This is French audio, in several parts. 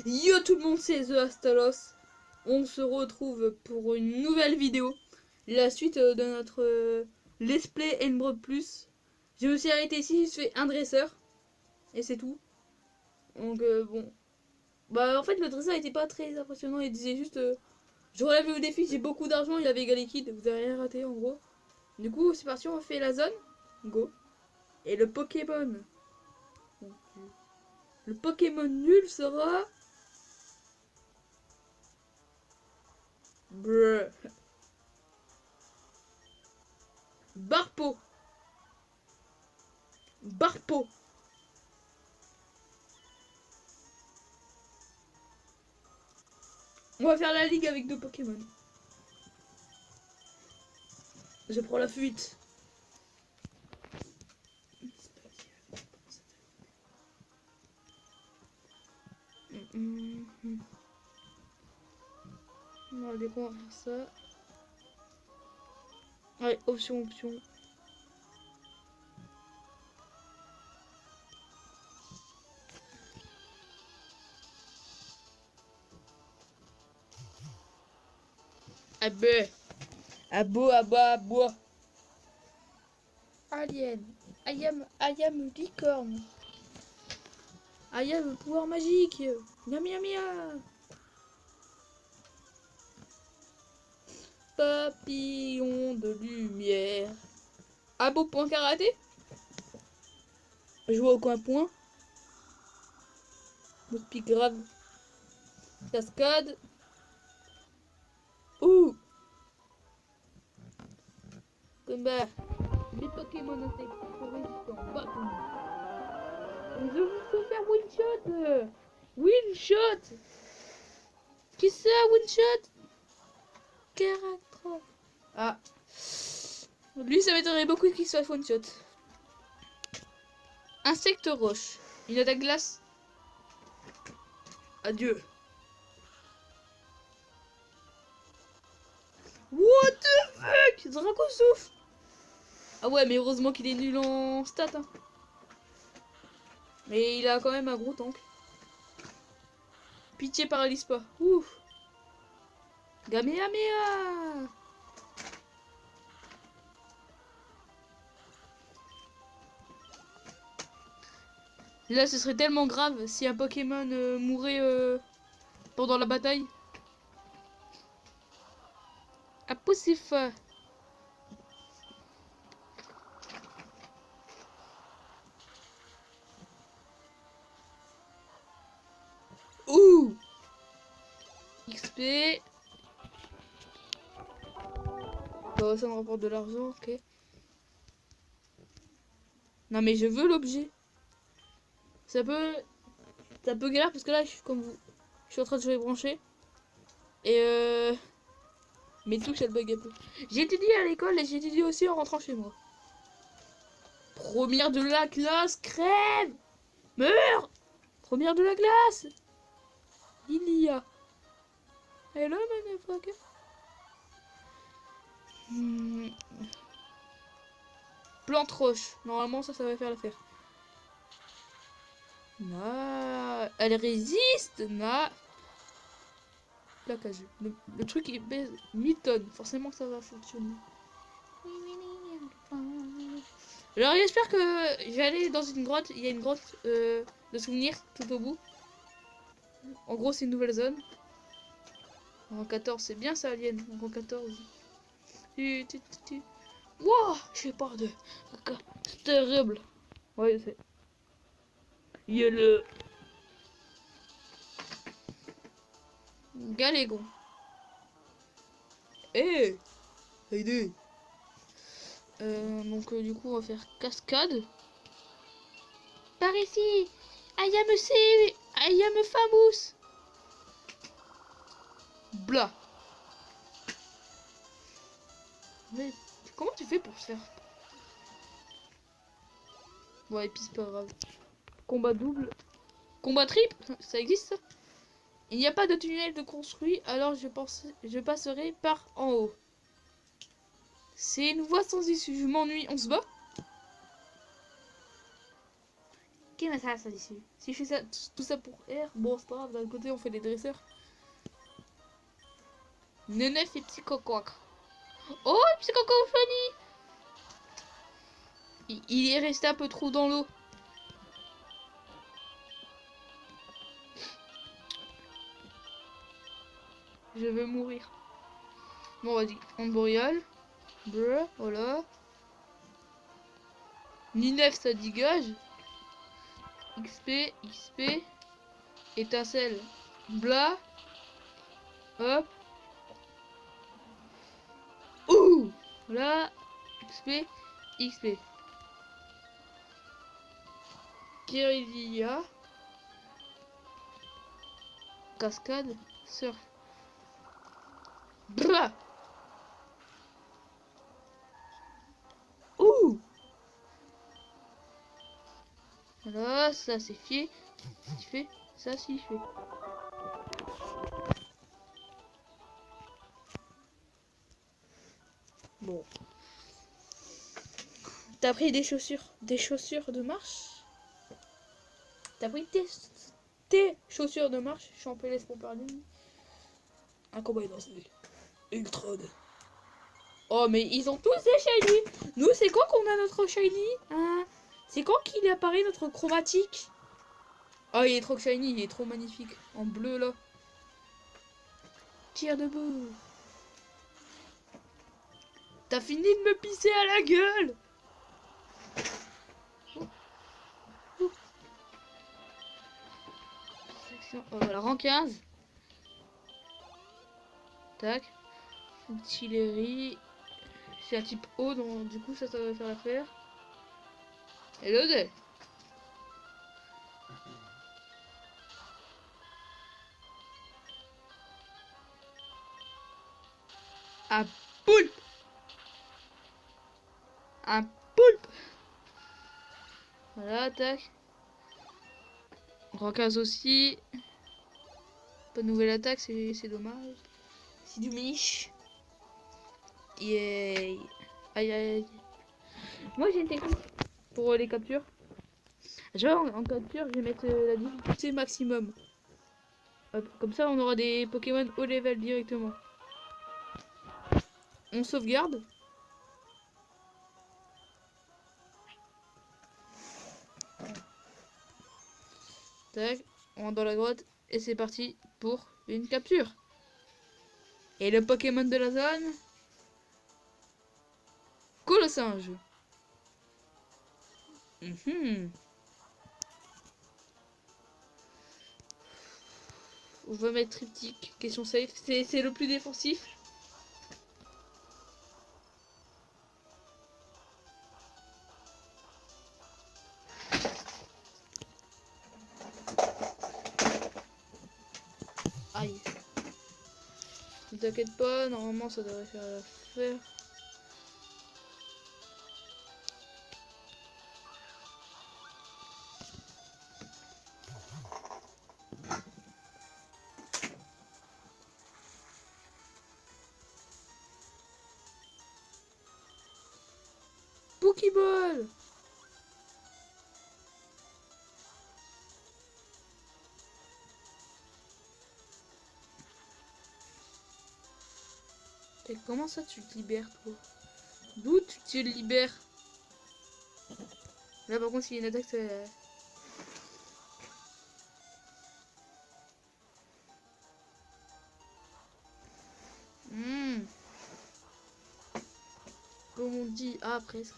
Yo tout le monde, c'est The Astalos. On se retrouve pour une nouvelle vidéo. La suite de notre Let's Play Emerald Plus. Je me suis arrêté ici, je fais un dresseur. Et c'est tout. Donc bon. Bah en fait le dresseur était pas très impressionnant. Il disait juste je relève le défi, j'ai beaucoup d'argent, il avait égalé Kid. Vous avez rien raté en gros. Du coup c'est parti, on fait la zone. Go. Et le Pokémon. Donc, le Pokémon nul sera... Bruh. Barpo. Barpo. On va faire la ligue avec deux Pokémon. Je prends la fuite. On va faire ça. Ouais, option. Abé. Abo, abo. Alien. I am licorne. I am pouvoir magique. Mia. Papillon de lumière. Abo point karaté. Je vois au coin point. Pique grave. Cascade. Ouh. Combat. Les Pokémon étaient trop résistants. Bâton. Je veux faire win shot. Qui ça, win shot? Caractère. Ah. Lui, ça m'étonnerait beaucoup qu'il soit one shot. Insecte roche. Une attaque glace. Adieu. What the fuck? Draco souffle. Ah ouais, mais heureusement qu'il est nul en stats. Hein. Mais il a quand même un gros tank. Pitié, paralyse pas. Ouf. Gaméamea. Là, ce serait tellement grave si un Pokémon mourait pendant la bataille. Un poussif. Ouh. XP. Bon, ça me rapporte de l'argent, ok. Non mais je veux l'objet. C'est un peu galère parce que là, je suis comme vous. Je suis en train de les brancher. Et mes touches elles bug un peu. J'ai étudié à l'école et j'ai étudié aussi en rentrant chez moi. Première de la classe, crève. Meurs. Première de la classe. Ilia. Hello motherfucker. Plante roche. Normalement ça va faire l'affaire. Na. Elle résiste. Na. Placage. Le truc est baise 1000 tonnes. Forcément que ça va fonctionner. Alors j'espère que j'allais dans une grotte. Il y a une grotte de souvenirs tout au bout. En gros c'est une nouvelle zone. En 14 c'est bien ça Alien. En 14. Wow, j'ai peur de... C'est terrible. Ouais c'est... Il y a le... Galégon. Eh hey, donc du coup on va faire cascade. Par ici. I am famous. Blah. Mais comment tu fais pour se faire... Ouais, et puis c'est pas grave. Combat double. Combat triple. Ça existe ça? Il n'y a pas de tunnel de construit, alors je passerai par en haut. C'est une voie sans issue. Je m'ennuie. On se bat? Ok, mais ça ici. Si je fais ça, tout ça pour R, bon, c'est pas grave, d'un côté, on fait les dresseurs. Nenef et Psychoquac. Oh, Psychocophony! Il est resté un peu trop dans l'eau. Je veux mourir. Bon, vas-y. On boréal. Bleu, voilà. Ninef, ça dégage. XP, XP. Étincelle. Bla. Hop. Ouh! Voilà. XP, XP. Kirilia. Cascade. Surf. Blah! Ouh! Voilà, ça c'est fait. Si fait, ça si fait. Bon. T'as pris des chaussures de marche? T'as pris tes chaussures de marche? Je suis en PLS pour parler. Un combat est lancé. Ultra. Oh, mais ils ont tous des shiny. Nous, c'est quand qu'on a notre shiny? Hein? C'est quand qu'il apparaît notre chromatique? Oh, il est trop shiny, il est trop magnifique. En bleu, là. Tire debout. T'as fini de me pisser à la gueule. Oh, voilà, rang 15. Tac. Artillerie. C'est un type haut, donc du coup, ça va faire l'affaire. Hello there. Un poulpe. Un poulpe. Voilà, tac. Rang 15 aussi. Pas de nouvelle attaque, c'est dommage. C'est du mich. Yay. Aïe aïe. Moi j'ai une technique pour les captures. Genre en capture, je vais mettre la difficulté maximum. Hop, comme ça on aura des Pokémon haut level directement. On sauvegarde. Tac, on rentre dans la grotte et c'est parti pour une capture. Et le Pokémon de la zone, Colossinge. On va mettre triptyque, question safe, c'est le plus défensif. Aïe. Ne t'inquiète pas, normalement ça devrait faire l'affaire. Pokéball. Et comment ça tu te libères toi? D'où tu te libères? Là par contre s'il y a une attaque c'est... Comme on dit, ah presque.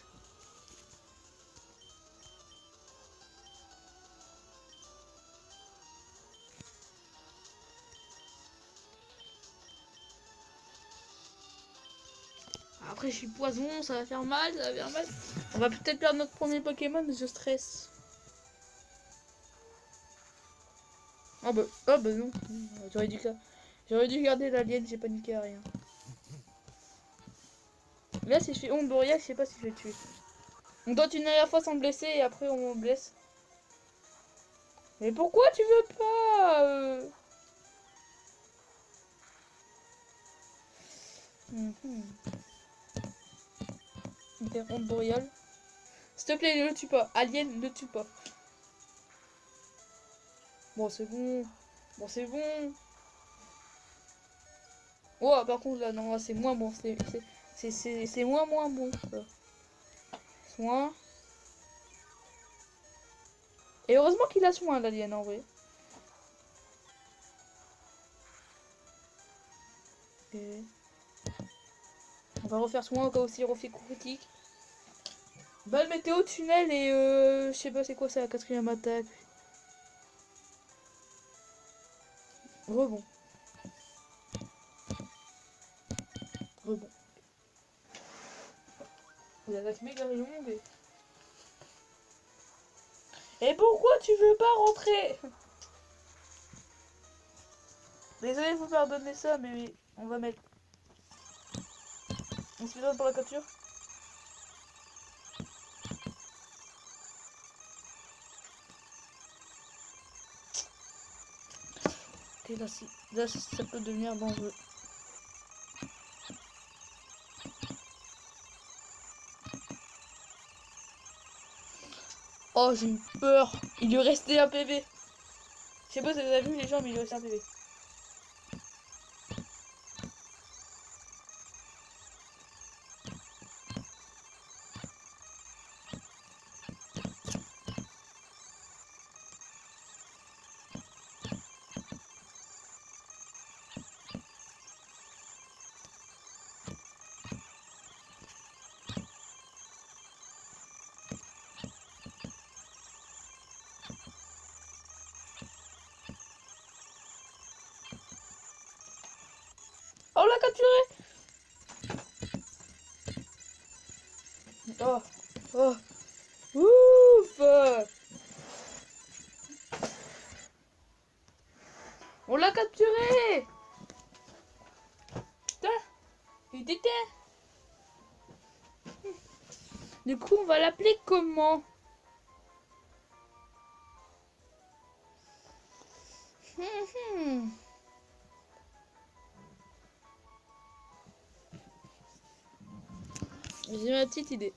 Après je suis poison, ça va faire mal, ça va faire mal. On va peut-être perdre notre premier Pokémon, mais je stresse. Oh bah non, j'aurais dû garder l'alien, j'ai paniqué à rien. Là si je fais ombre boréale, je sais pas si je vais le tuer. On doit une dernière fois sans me blesser et après on me blesse. Mais pourquoi tu veux pas Ombre boréale. S'il te plaît, ne le tue pas. Alien, ne le tue pas. Bon, c'est bon. Bon, c'est bon. Oh, par contre, là, non, c'est moins bon. C'est moins bon. Soin. Et heureusement qu'il a soin, l'alien, en vrai. Et... on va refaire soin au cas où s'il refait critique. Balle météo, tunnel et je sais pas c'est quoi, c'est la 4ème attaque. Rebond. Rebond. Vous attaquez méga longue. Et pourquoi tu veux pas rentrer? Désolé, vous pardonner ça, mais on va mettre. On se donne pour la capture. Ok, là, ça peut devenir dangereux. Oh, j'ai eu peur. Il lui restait un PV. Je sais pas si vous avez vu les gens, mais il lui restait un PV. Oh, on l'a capturé. Oh, oh, ouf. On l'a capturé. Putain, il était. Du coup, on va l'appeler comment? J'ai ma petite idée.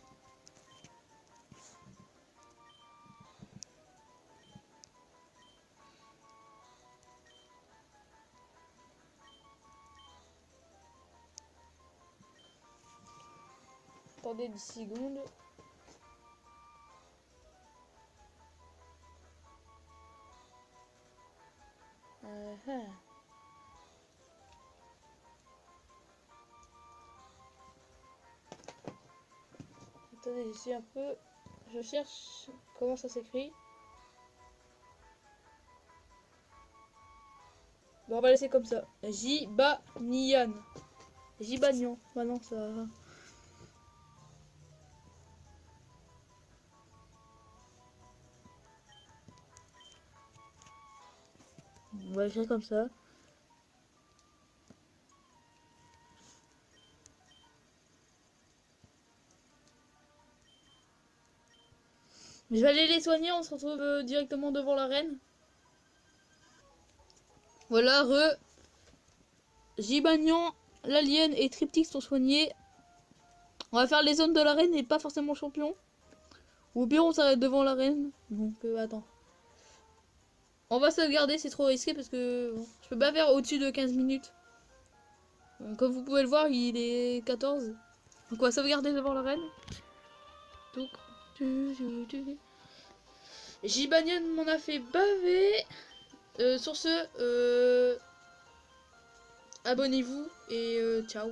Attendez 10 secondes. Attendez, je suis un peu. Je cherche comment ça s'écrit. Bon, on va laisser comme ça. Jibanian. Jibanian. Bah non, ça. On va écrire comme ça. Je vais aller les soigner, on se retrouve directement devant l'arène. Voilà, Gibanian, l'alien et Triptyque sont soignés. On va faire les zones de l'arène et pas forcément champion. Ou bien on s'arrête devant l'arène. Donc attends. On va sauvegarder, c'est trop risqué parce que bon, je peux pas faire au-dessus de 15 minutes. Donc, comme vous pouvez le voir, il est 14. Donc on va sauvegarder devant l'arène. Donc... Gibanian m'en a fait baver. Sur ce, abonnez-vous et ciao.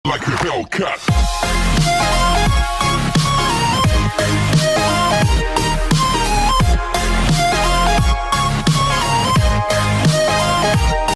Like a Hellcat.